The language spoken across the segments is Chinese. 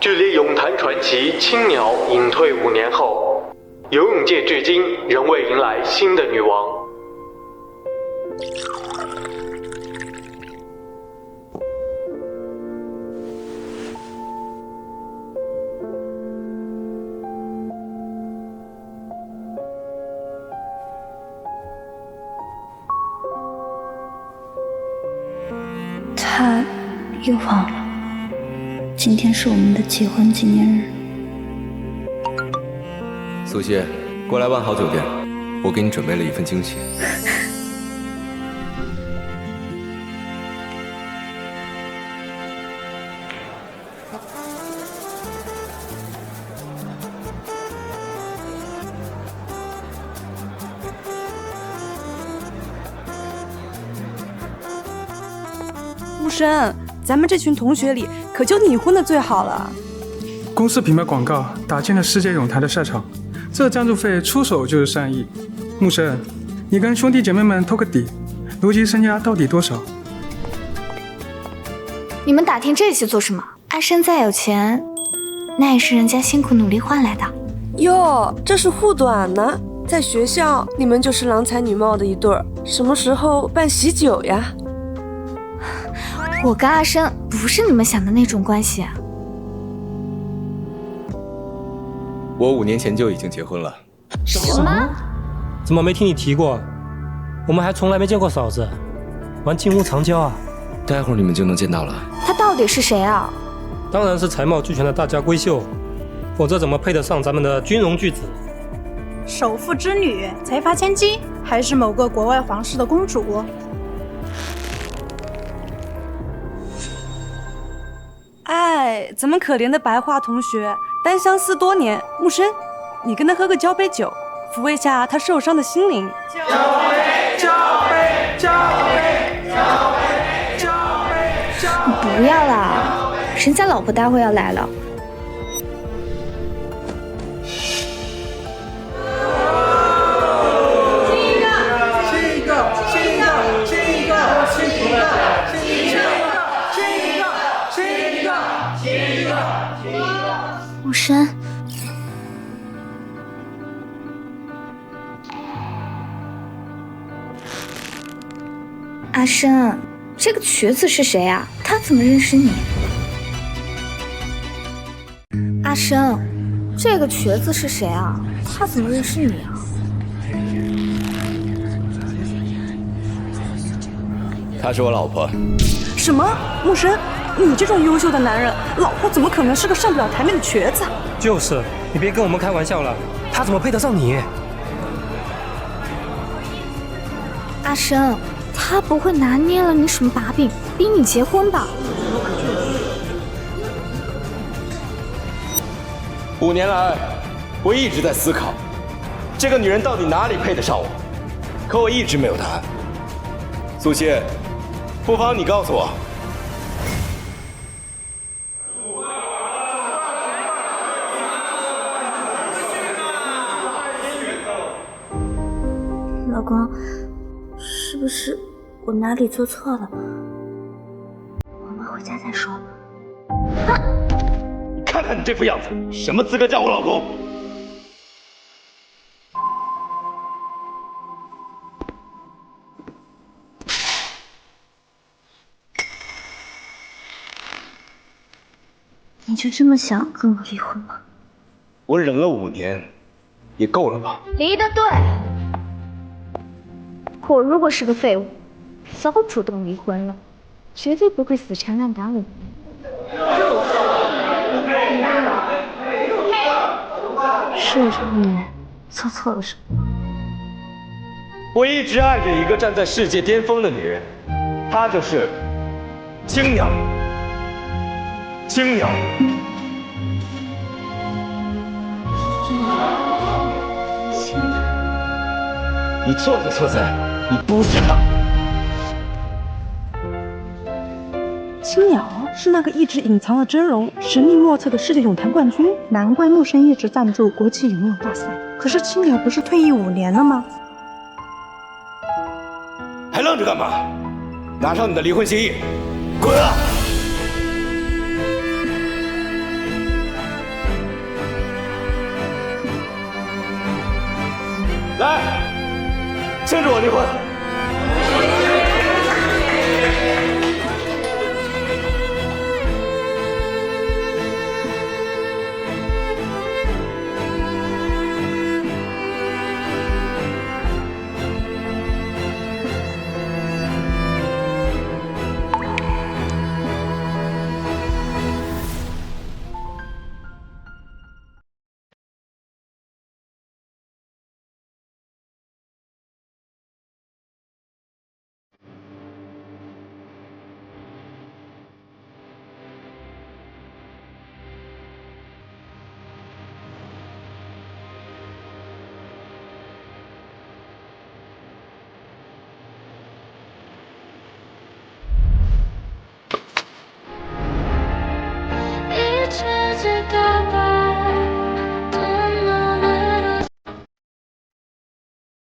距离泳坛传奇青鸟隐退5年后，游泳界至今仍未迎来新的女王。他又忘了，今天是我们的结婚纪念日。苏西，过来万豪酒店，我给你准备了一份惊喜。木生，咱们这群同学里，可就你混得最好了。公司品牌广告打进了世界泳坛的赛场，这赞助费出手就是3亿。木生，你跟兄弟姐妹们透个底，如今身家到底多少？你们打听这些做什么？阿生再有钱，那也是人家辛苦努力换来的。哟，这是护短呢。在学校，你们就是郎才女貌的一对儿，什么时候办喜酒呀？我跟阿生不是你们想的那种关系。我5年前就已经结婚了。什么？怎么没听你提过？我们还从来没见过嫂子，玩金屋藏娇啊！待会儿你们就能见到了。他到底是谁啊？当然是才貌俱全的大家闺秀，否则怎么配得上咱们的军容巨子？首富之女，财阀千金，还是某个国外皇室的公主？哎，咱们可怜的白桦同学单相思多年，木生，你跟他喝个交杯酒，抚慰下他受伤的心灵。不要啦，人家老婆待会要来了。木生，阿生，这个瘸子是谁啊？他怎么认识你？阿生，这个瘸子是谁啊？他怎么认识你啊？她是我老婆。什么？木生，你这种优秀的男人，老婆怎么可能是个上不了台面的瘸子？就是，你别跟我们开玩笑了，他怎么配得上你？阿生，他不会拿捏了你什么把柄，逼你结婚吧5年来，我一直在思考，这个女人到底哪里配得上我，可我一直没有答案。苏西，不妨你告诉我。老公，是不是我哪里做错了？我们回家再说。看看你这副样子，什么资格叫我老公？你就这么想跟我离婚吗？我忍了5年，也够了吧？离得对。我如果是个废物，早主动离婚了，绝对不会死缠烂打我。是我这个女人做错了什么？我一直爱着一个站在世界巅峰的女人，她就是青鸟。青鸟。你错就错在你不知道。青鸟是那个一直隐藏了真容、神秘莫测的世界泳坛冠军，难怪木生一直赞助国际游泳大赛。可是青鸟不是退役5年了吗？还愣着干嘛？拿上你的离婚协议，滚啊！来，庆祝我离婚！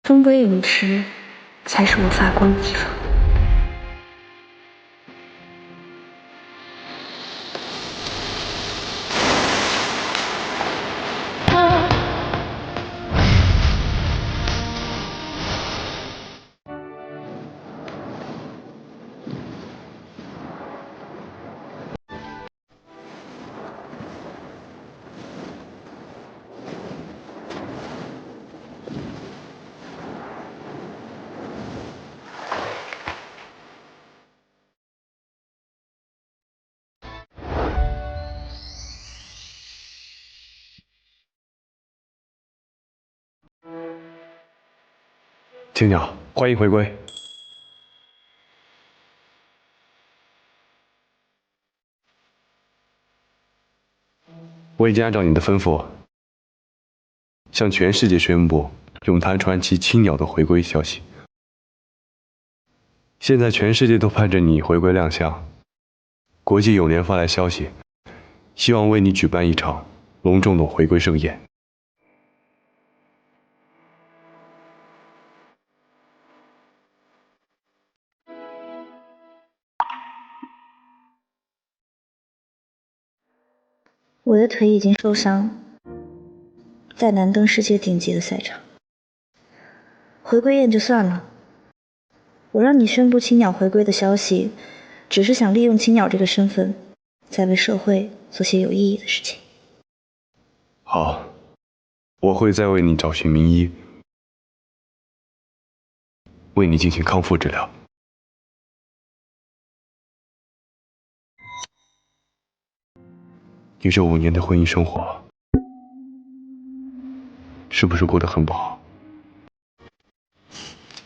终归饮食才是我发光的地方。青鸟，欢迎回归。我已经按照你的吩咐，向全世界宣布咏坛传奇青鸟的回归消息。现在全世界都盼着你回归亮相，国际泳联发来消息，希望为你举办一场隆重的回归盛宴。我的腿已经受伤，再难登世界顶级的赛场。回归宴就算了，我让你宣布青鸟回归的消息，只是想利用青鸟这个身份，再为社会做些有意义的事情。好，我会再为你找寻名医，为你进行康复治疗。你这5年的婚姻生活，是不是过得很不好？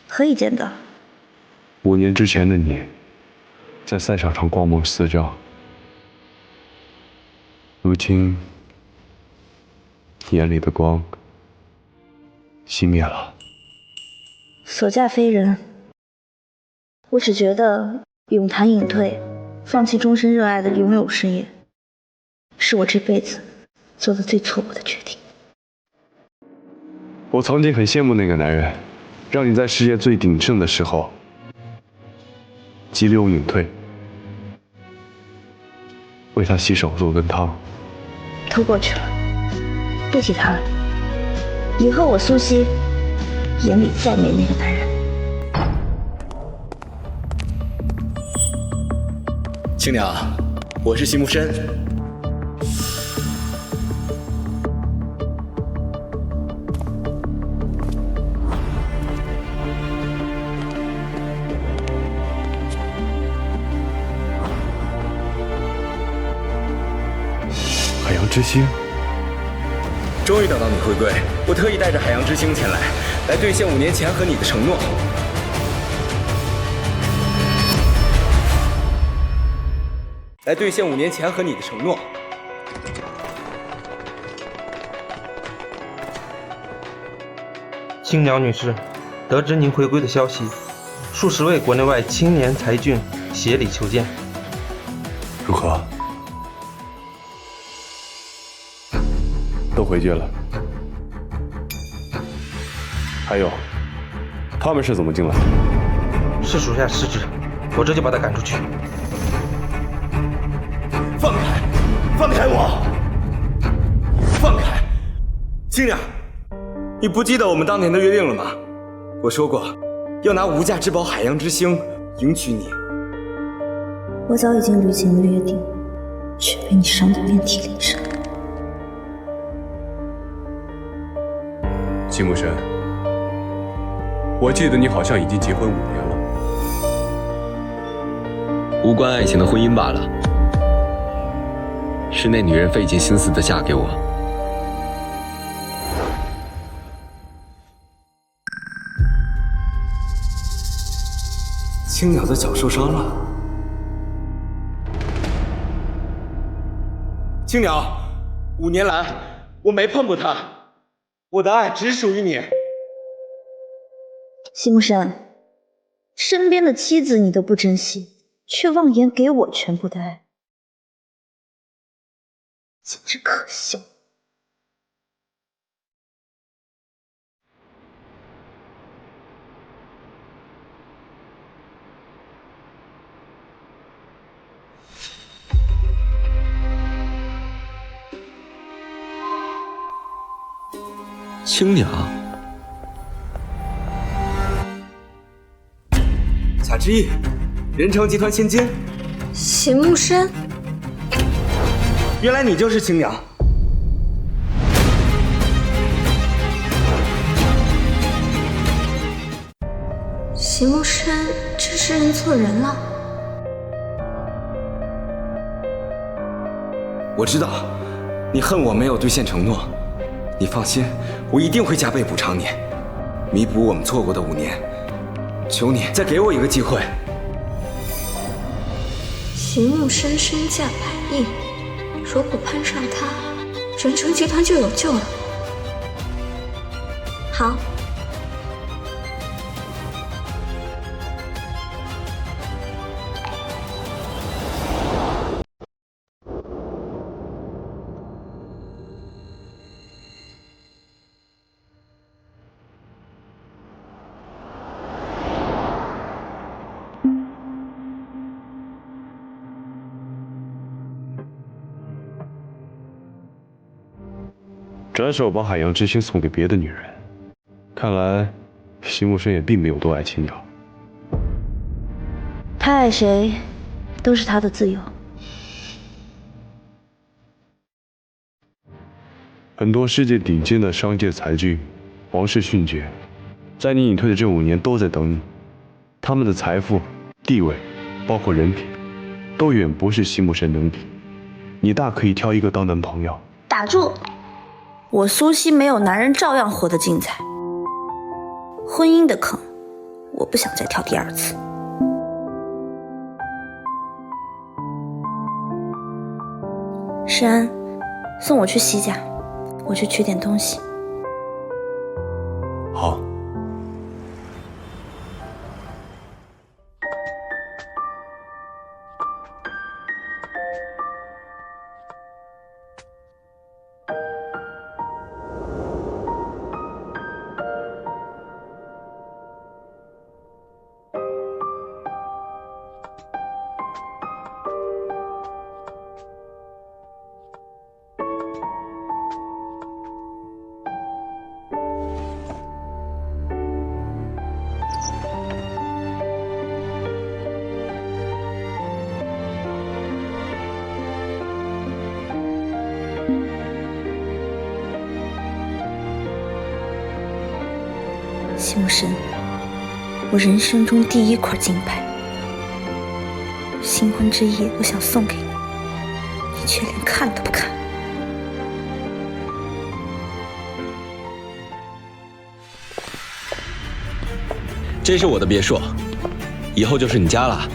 何以见得？5年之前的你，在赛场上光芒四照，如今眼里的光熄灭了。所嫁非人，我只觉得泳坛隐退，放弃终身热爱的游泳事业，是我这辈子做的最错误的决定。我曾经很羡慕那个男人，让你在事业最鼎盛的时候急流隐退，为他洗手做羹汤。都过去了，不提他了。以后我苏西眼里再没那个男人。青鸟，我是席木申。海洋之星，终于等到你回归，我特意带着海洋之星前来兑现5年前和你的承诺。来兑现5年前和你的承诺。青鸟女士，得知您回归的消息，数十位国内外青年才俊协理求见。如何？都回绝了。还有，他们是怎么进来？是属下失职，我这就把他赶出去。放开！放开我！放开！青鸟，你不记得我们当年的约定了吗？我说过，要拿无价之宝海洋之星迎娶你。我早已经履行了约定，却被你伤得遍体鳞伤。季木生，我记得你好像已经结婚5年了。无关爱情的婚姻罢了。是那女人费尽心思的嫁给我。青鸟的脚受伤了。青鸟，5年来我没碰过她，我的爱只属于你。席木生，身边的妻子你都不珍惜，却妄言给我全部的爱，简直可笑。青鸟，贾之意，人成集团千金。席木生，原来你就是青鸟。席木生，真是认错人了。我知道，你恨我没有兑现承诺。你放心，我一定会加倍补偿你，弥补我们错过的5年。求你再给我一个机会。席木生身价100亿，如果攀上他，人成集团就有救了。好。转手把海洋之星送给别的女人，看来席木生也并没有多爱青鸟。他爱谁，都是他的自由。很多世界顶尖的商界才俊、皇室勋爵，在你隐退的这5年都在等你。他们的财富、地位，包括人品，都远不是席木生能比。你大可以挑一个当男朋友。打住！我苏西没有男人照样活得精彩。婚姻的坑，我不想再跳第2次。诗安，送我去西甲，我去取点东西。好。席木生，我人生中第1块金牌，新婚之夜我想送给你，你却连看都不看。这是我的别墅，以后就是你家了。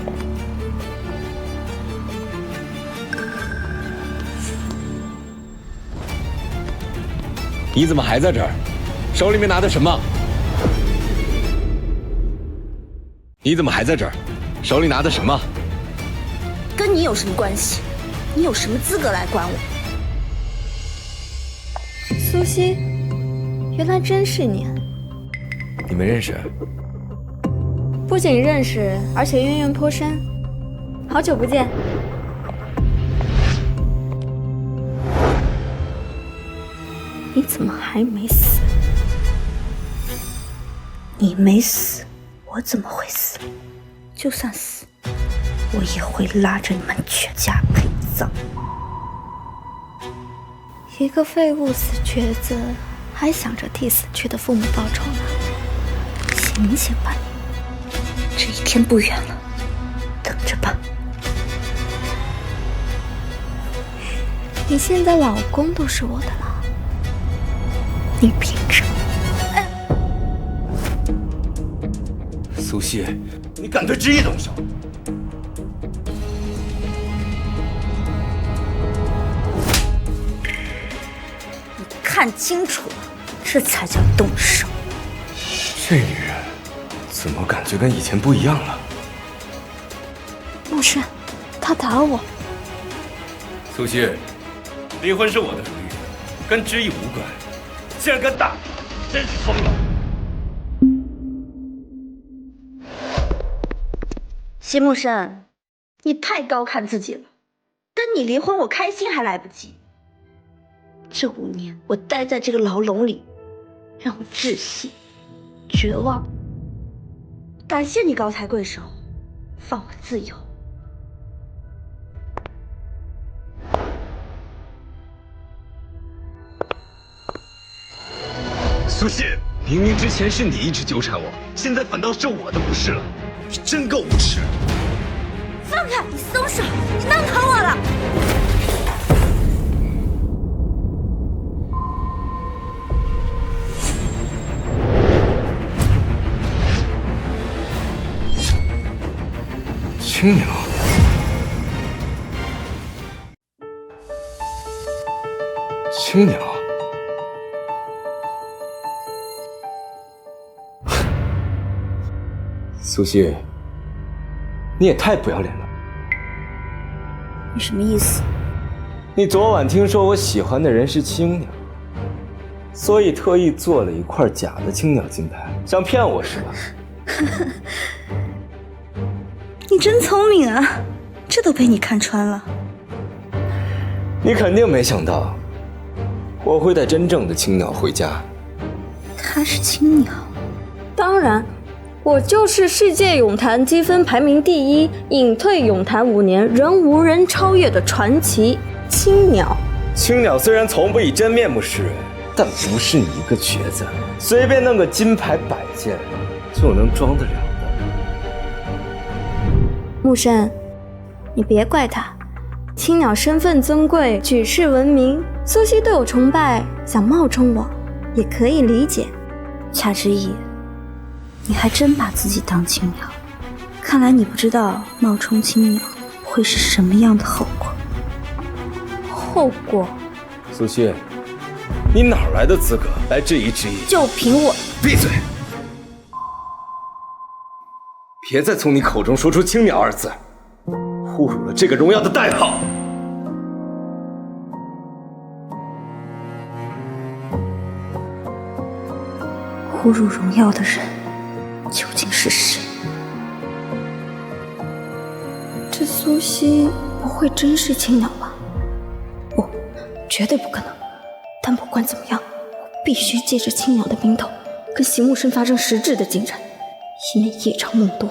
你怎么还在这儿？手里面拿的什么？你怎么还在这儿？手里拿的什么？跟你有什么关系？你有什么资格来管我？苏西，原来真是你。你们认识？不仅认识，而且渊源颇深。好久不见。你怎么还没死？你没死，我怎么会死？就算死，我也会拉着你们全家陪葬。一个废物死瘸子，还想着替死去的父母报仇呢？醒醒吧你！这一天不远了，等着吧。你现在老公都是我的了，你凭什么？苏西，你敢对知意动手？你看清楚了，这才叫动手。这女人怎么感觉跟以前不一样了？牧师，他打我。苏西，离婚是我的主意，跟知意无关。竟然敢打，真是疯了！席木生，你太高看自己了。等你离婚，我开心还来不及。这5年，我待在这个牢笼里，让我窒息、绝望。感谢你高抬贵手，放我自由。苏西，明明之前是你一直纠缠我，现在反倒是我的不是了，你真够无耻！放开！你松手！你弄疼我了！青鸟，青鸟。苏西，你也太不要脸了！你什么意思？你昨晚听说我喜欢的人是青鸟，所以特意做了一块假的青鸟金牌，想骗我是吧？你真聪明啊，这都被你看穿了。你肯定没想到，我会带真正的青鸟回家。他是青鸟？当然。我就是世界泳坛积分排名第1，隐退泳坛5年仍无人超越的传奇青鸟。青鸟虽然从不以真面目示人，但不是你一个瘸子随便弄个金牌摆件就能装得了的。木生，你别怪他，青鸟身份尊贵，举世闻名，苏西对我崇拜，想冒充我，也可以理解。夏之意。你还真把自己当青鸟，看来你不知道冒充青鸟会是什么样的后果。后果？苏西，你哪来的资格来质疑知意？就凭我！闭嘴！别再从你口中说出青鸟2字，侮辱了这个荣耀的代号。侮辱荣耀的人究竟是谁？这苏西不会真是青鸟吧？不，绝对不可能。但不管怎么样，我必须借着青鸟的名头，跟席木生发生实质的进展，以免夜长梦多。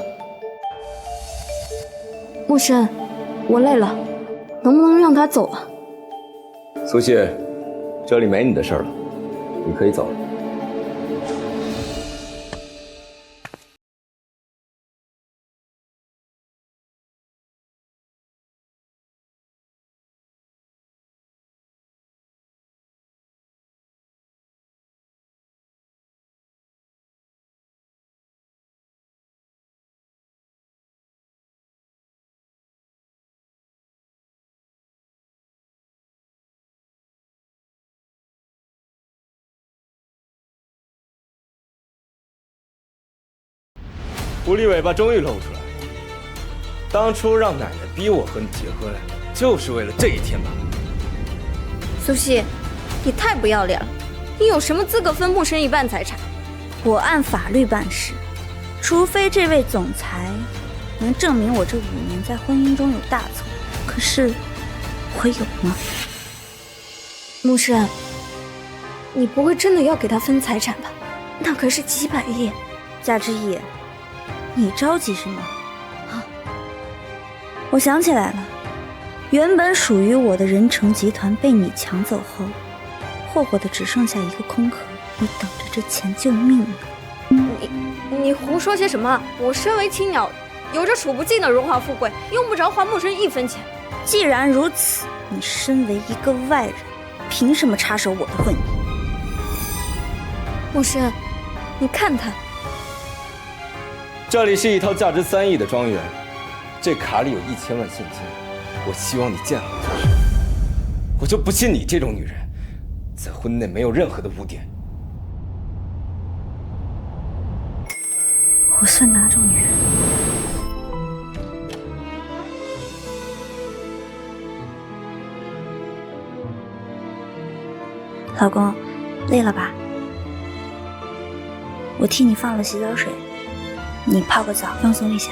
木生，我累了，能不能让他走了？苏西，这里没你的事了，你可以走了。狐狸尾巴终于露出来了。当初让奶奶逼我和你结婚，就是为了这一天吧？苏西，你太不要脸了！你有什么资格分木生一半财产？我按法律办事，除非这位总裁能证明我这5年在婚姻中有大错。可是我有吗？木生，你不会真的要给他分财产吧？那可是几百亿。夏之意，你着急什么？啊，我想起来了，原本属于我的人成集团被你抢走后，霍霍的只剩下一个空壳，你等着这钱救命呢。你胡说些什么？我身为青鸟，有着数不尽的荣华富贵，用不着花木生1分钱。既然如此，你身为一个外人，凭什么插手我的婚姻？木生，你看看，这里是一套价值3亿的庄园，这卡里有1000万现金。我希望你见好就收。我就不信你这种女人，在婚内没有任何的污点。我算哪种女人？老公，累了吧？我替你放了洗澡水，你泡个澡放松一下。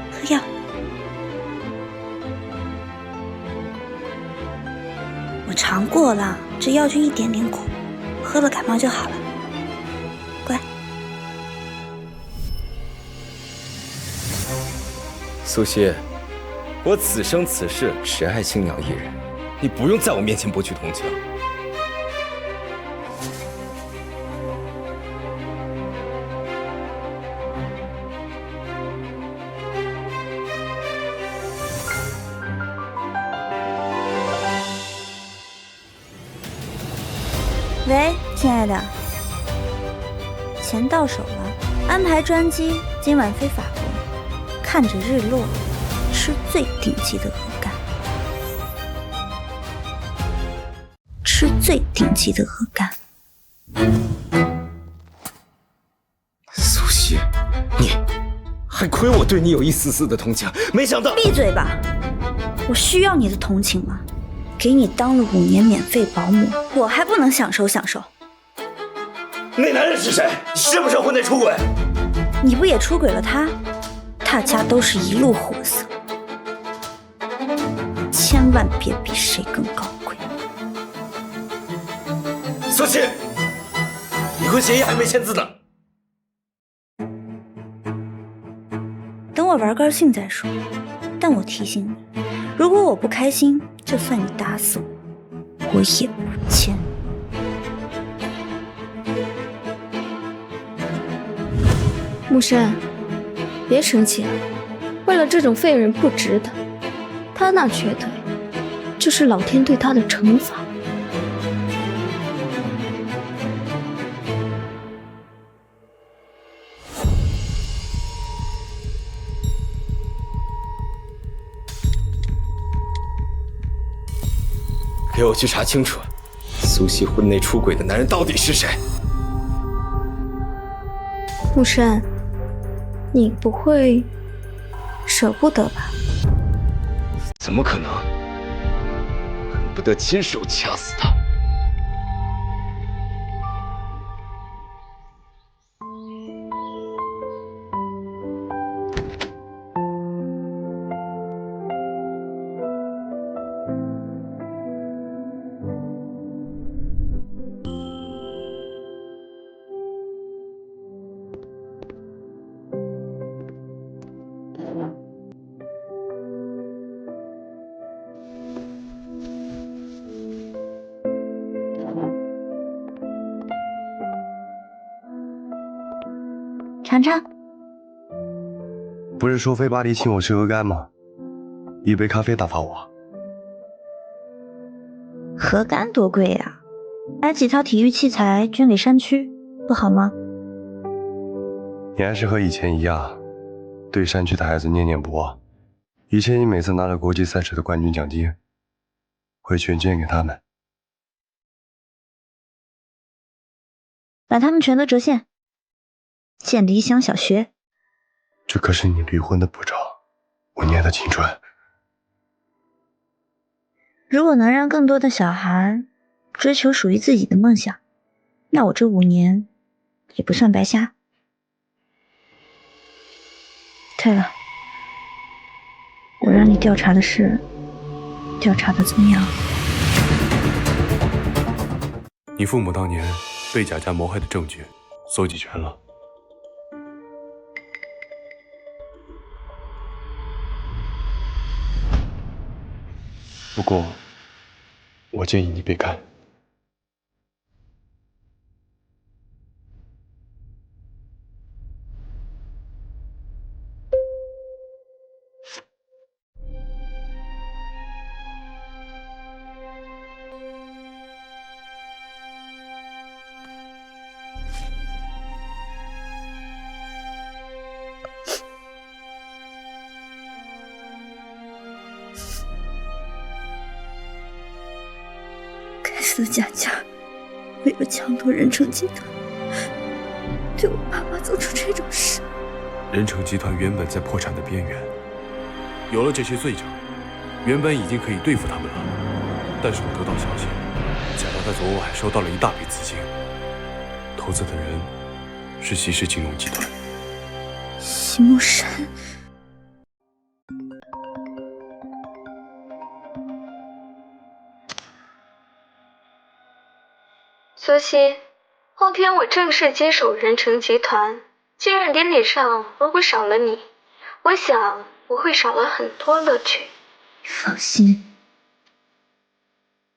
喝药。我尝过了，这药就一点点苦，喝了感冒就好了。乖。苏西，我此生此世只爱青鸟一人，你不用在我面前博取同情。喂，亲爱的，钱到手了，安排专机，今晚飞法国，看着日落，吃最顶级的鹅肝，吃最顶级的鹅肝。苏西，你还亏我对你有一丝丝的同情，没想到……闭嘴吧！我需要你的同情吗？给你当了5年免费保姆，我还不能享受享受？那男人是谁？是不是婚内出轨？你不也出轨了他？大家都是一路货色，千万别比谁更高贵。苏西，离婚协议还没签字呢。等我玩高兴再说。但我提醒你，如果我不开心，就算你打死我，我也不签。木生，别生气了，为了这种废人不值得。他那瘸腿，这是老天对他的惩罚。给我去查清楚，苏西婚内出轨的男人到底是谁？木生，你不会舍不得吧？怎么可能？恨不得亲手掐死他。尝尝。不是说飞巴黎请我吃鹅肝吗？一杯咖啡打发我。鹅肝多贵呀，买几套体育器材捐给山区，不好吗？你还是和以前一样，对山区的孩子念念不忘。以前你每次拿了国际赛事的冠军奖金，会全捐给他们。把他们全都折现，建理想小学。这可是你离婚的补偿，5年的青春。如果能让更多的小孩追求属于自己的梦想，那我这5年也不算白瞎。对了，我让你调查的事，调查的怎么样？你父母当年被贾家谋害的证据搜集全了。不过，我建议你别看。该死的贾家，为了抢夺仁成集团，对我爸妈做出这种事。仁成集团原本在破产的边缘，有了这些罪证，原本已经可以对付他们了。但是我得到消息，贾家在昨晚收到了一大笔资金，投资的人是席氏金融集团。席慕深。苏西，后天我正式接手仁成集团，接任典礼上如果少了你，我想我会少了很多乐趣。放心，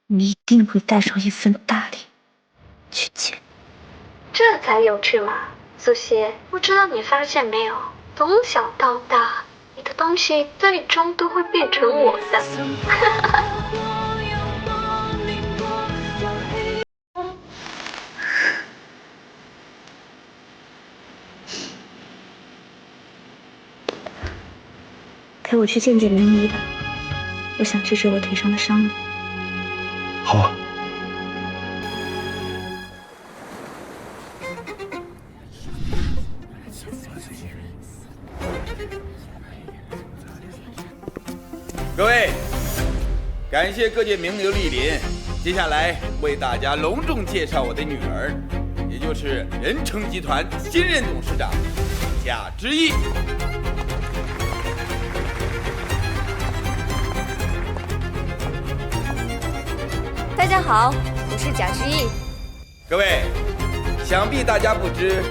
你一定会带上一份大礼去见。这才有趣嘛，苏西，不知道你发现没有，从小到大，你的东西最终都会变成我的。陪我去见见名医吧，我想治治我腿上的伤。好啊。各位，感谢各界名流莅临，接下来为大家隆重介绍我的女儿，也就是仁成集团新任董事长贾之毅。大家好，我是贾之毅。各位，想必大家不知，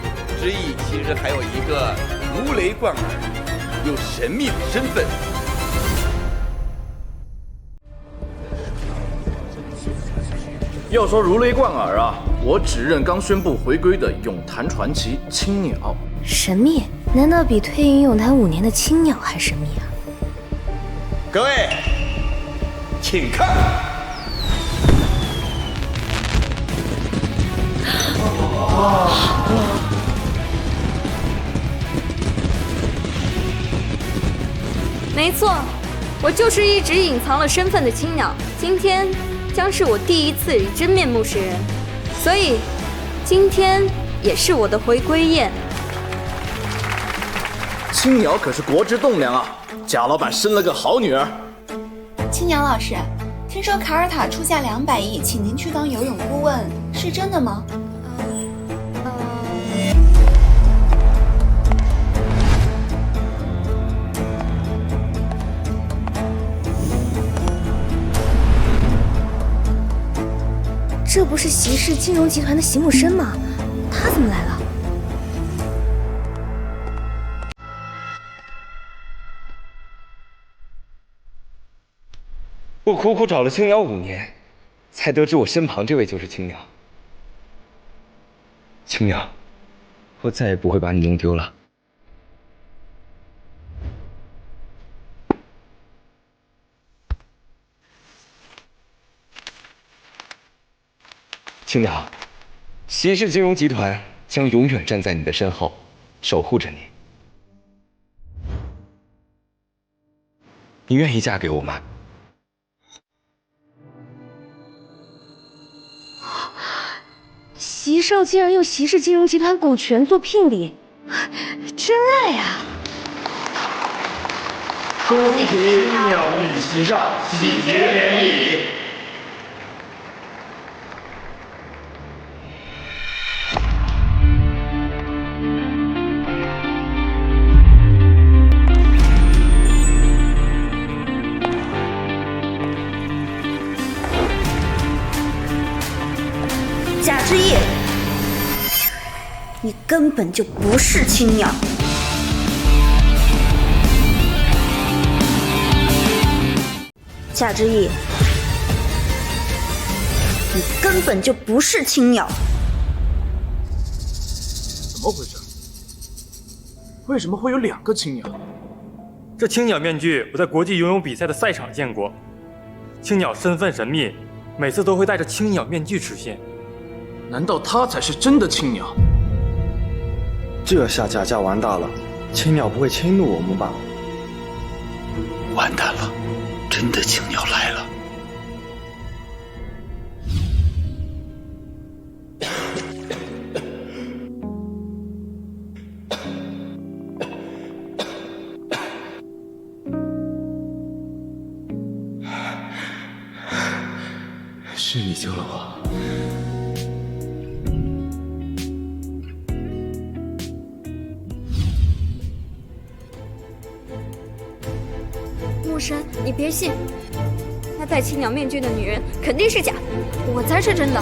之毅其实还有一个如雷贯耳又神秘的身份。要说如雷贯耳啊，我只认刚宣布回归的咏坛传奇青鸟。神秘？难道比退隐咏坛5年的青鸟还神秘啊？各位，请看。没错，我就是一直隐藏了身份的青鸟，今天将是我第一次以真面目示人，所以今天也是我的回归宴。青鸟可是国之栋梁啊，贾老板生了个好女儿。青鸟老师，听说卡尔塔出价200亿，请您去当游泳顾问，是真的吗？这不是席氏金融集团的席慕深吗？他怎么来了？我苦苦找了青鸟5年，才得知我身旁这位就是青鸟。青鸟，我再也不会把你弄丢了。青鸟，席氏金融集团将永远站在你的身后，守护着你。你愿意嫁给我吗？席少竟然用席氏金融集团股权做聘礼，真爱呀！恭喜鸟语齐上，喜结连理。贾之意，你根本就不是青鸟。贾之意，你根本就不是青鸟。怎么回事？为什么会有2个青鸟？这青鸟面具我在国际游泳比赛的赛场见过。青鸟身份神秘，每次都会戴着青鸟面具出现。难道他才是真的青鸟？这下假假完大了，青鸟不会迁怒我们吧？完蛋了，真的青鸟来了。是你救了我。牧神，你别信，那戴青鸟面具的女人肯定是假的，我才是真的。